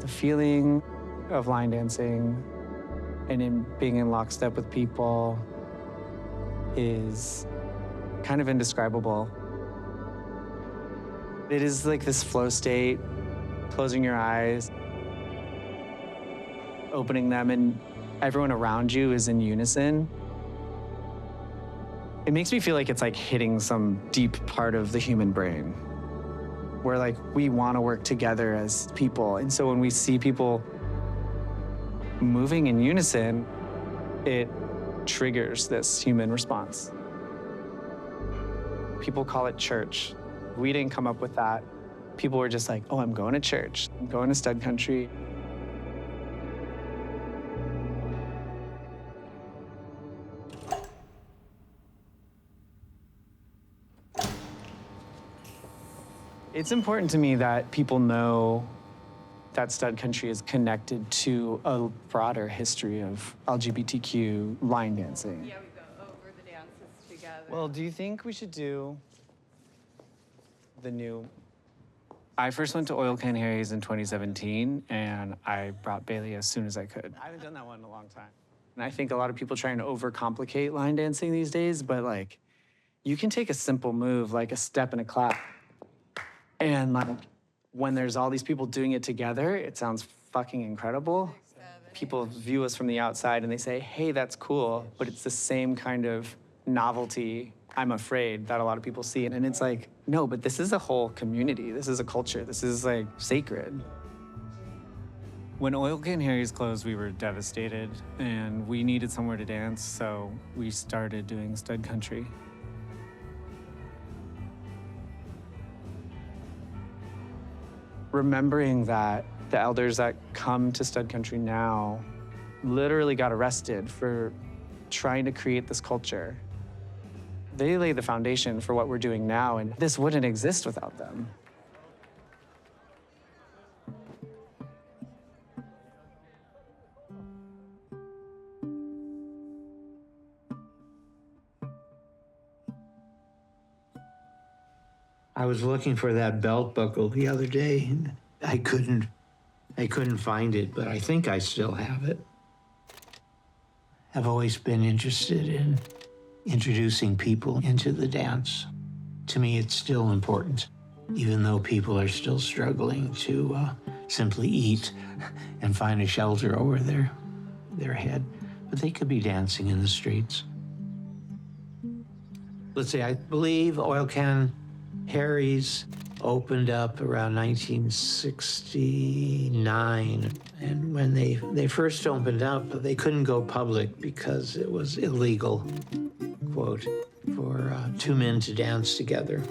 The feeling of line dancing and in being in lockstep with people is kind of indescribable. It is like this flow state, closing your eyes, opening them, and everyone around you is in unison. It makes me feel like it's like hitting some deep part of the human brain where like we want to work together as people. And so when we see people moving in unison, it triggers this human response. People call it church. We didn't come up with that. People were just like, oh, I'm going to church. I'm going to stud country. It's important to me that people know that stud country is connected to a broader history of LGBTQ line dancing. Yeah, we go over the dances together. Well, do you think we should do the new... I first went to Oil Can Harry's in 2017, and I brought Bailey as soon as I could. I haven't done that one in a long time. And I think a lot of people trying to overcomplicate line dancing these days, but like, you can take a simple move, like a step and a clap, and like, when there's all these people doing it together, it sounds fucking incredible. People view us from the outside and they say, hey, that's cool, but it's the same kind of novelty, I'm afraid, that a lot of people see. And it's like, no, but this is a whole community. This is a culture. This is like sacred. When Oil Can Harry's closed, we were devastated and we needed somewhere to dance, so we started doing stud country. Remembering that the elders that come to stud country now literally got arrested for trying to create this culture. They lay the foundation for what we're doing now, and this wouldn't exist without them. I was looking for that belt buckle the other day, and I couldn't find it, but I think I still have it. I've always been interested in introducing people into the dance. To me, it's still important, even though people are still struggling to simply eat and find a shelter over their head. But they could be dancing in the streets. Let's see, I believe Oil Can Harry's opened up around 1969. And when they first opened up, they couldn't go public because it was illegal, quote, for two men to dance together.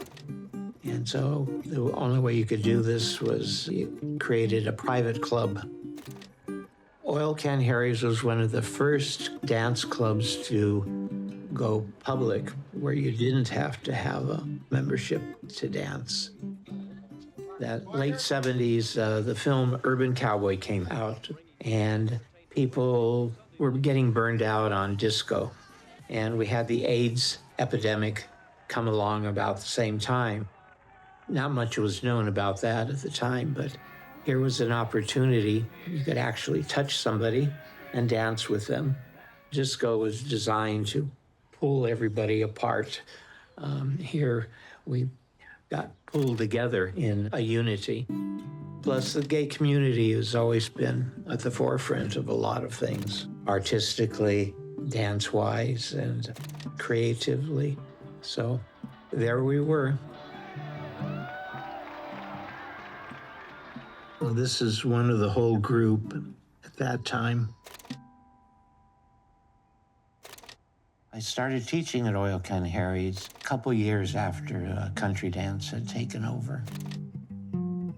And so the only way you could do this was you created a private club. Oil Can Harry's was one of the first dance clubs to go public, where you didn't have to have a membership to dance. That late 70s, the film Urban Cowboy came out, and people were getting burned out on disco. And we had the AIDS epidemic come along about the same time. Not much was known about that at the time, but here was an opportunity. You could actually touch somebody and dance with them. Disco was designed to pull everybody apart. Here we got pulled together in a unity. Plus, the gay community has always been at the forefront of a lot of things, artistically, dance-wise, and creatively. So there we were. Well, this is one of the whole group at that time. I started teaching at Oil Can Harry's a couple years after country dance had taken over.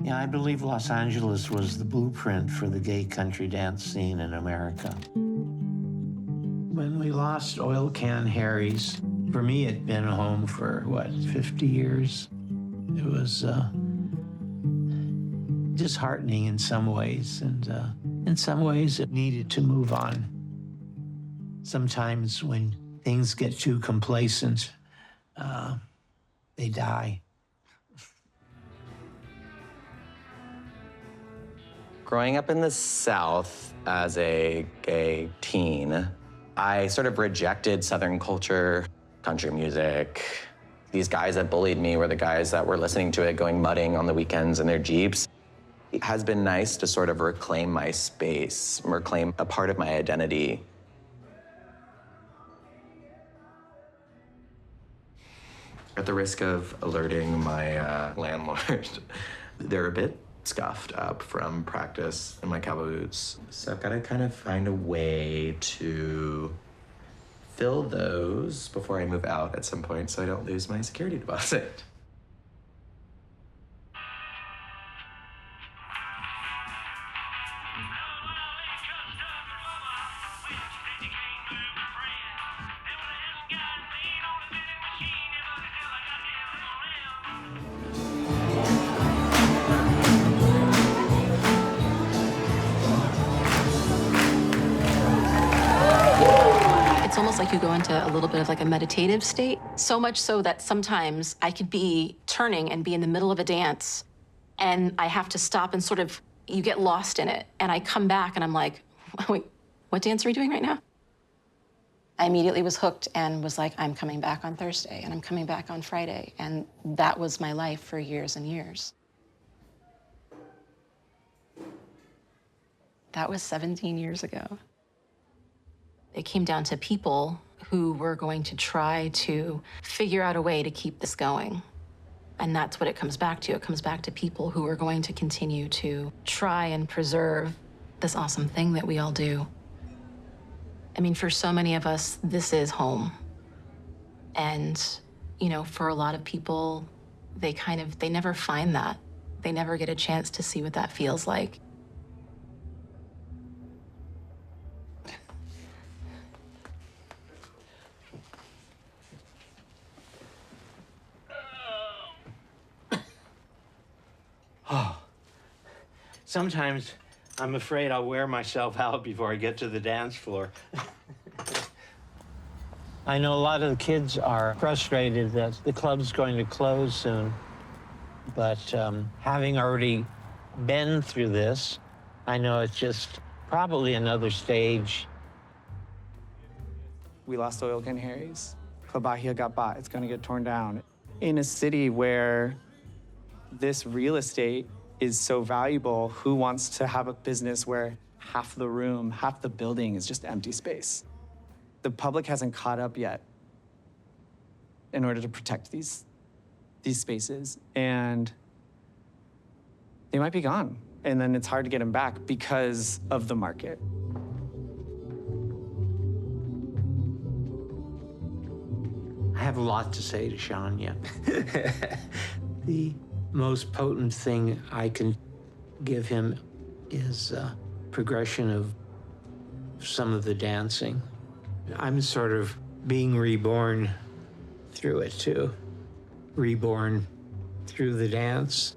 Yeah, I believe Los Angeles was the blueprint for the gay country dance scene in America. When we lost Oil Can Harry's, for me, it'd been home for, 50 years? It was disheartening in some ways, and in some ways, it needed to move on. Sometimes when things get too complacent, they die. Growing up in the South as a gay teen, I sort of rejected Southern culture, country music. These guys that bullied me were the guys that were listening to it going mudding on the weekends in their Jeeps. It has been nice to sort of reclaim my space, reclaim a part of my identity. At the risk of alerting my landlord, they're a bit scuffed up from practice in my cowboy boots. So I've got to kind of find a way to fill those before I move out at some point so I don't lose my security deposit. It's almost like you go into a little bit of like a meditative state, so much so that sometimes I could be turning and be in the middle of a dance, and I have to stop and sort of, you get lost in it, and I come back and I'm like, wait, what dance are we doing right now? I immediately was hooked and was like, I'm coming back on Thursday, and I'm coming back on Friday, and that was my life for years and years. That was 17 years ago. It came down to people who were going to try to figure out a way to keep this going. And that's what it comes back to. It comes back to people who are going to continue to try and preserve this awesome thing that we all do. I mean, for so many of us, this is home. And, you know, for a lot of people, they never find that. They never get a chance to see what that feels like. Sometimes I'm afraid I'll wear myself out before I get to the dance floor. I know a lot of the kids are frustrated that the club's going to close soon. But having already been through this, I know it's just probably another stage. We lost Oil Can Harry's. Club Bahia got bought. It's gonna get torn down. In a city where this real estate is so valuable, who wants to have a business where half the room, half the building is just empty space? The public hasn't caught up yet in order to protect these spaces, and they might be gone. And then it's hard to get them back because of the market. I have a lot to say to Sean yet. The most potent thing I can give him is progression of some of the dancing. I'm sort of being reborn through it too. Reborn through the dance.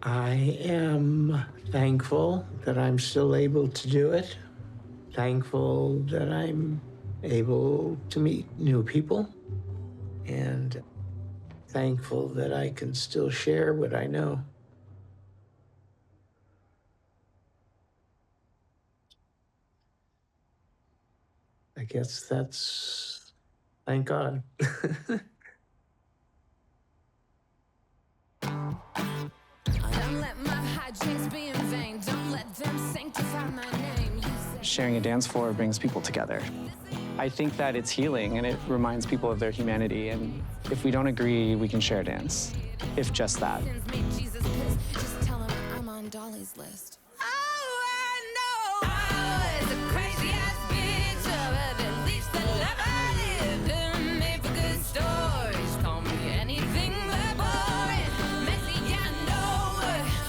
I am thankful that I'm still able to do it. Thankful that I'm able to meet new people. And thankful that I can still share what I know. I guess that's, thank God. Don't let my hijinks be in vain. Don't let them sanctify my name. Sharing a dance floor brings people together. I think that it's healing and it reminds people of their humanity. And if we don't agree, we can share a dance, if just that. Just tell him I'm on Dolly's list. Oh, I know I was a crazy ass bitch, but at least the life I lived made for good stories. Call me anything but boring. Messy, yeah, I know.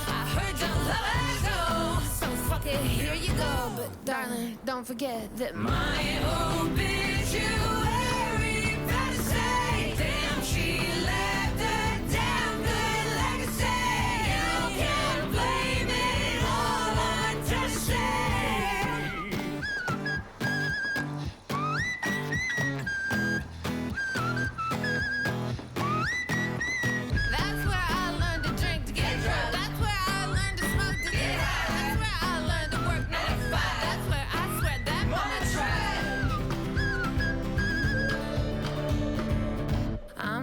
I heard your love so fuck it, here you go. But darling, don't forget that my obituary better say, damn, she left a damn good legacy. You can't blame it all on That's where I learned to drink to get drunk. That's where I learned to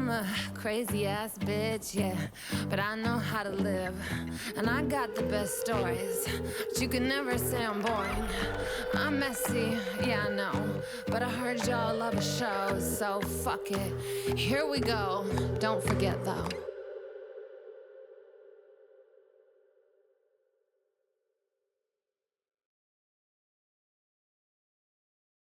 I'm a crazy ass bitch, yeah, but I know how to live, and I got the best stories, but you can never say I'm boring. I'm messy, yeah, I know, but I heard y'all love a show, so fuck it. Here we go. Don't forget though.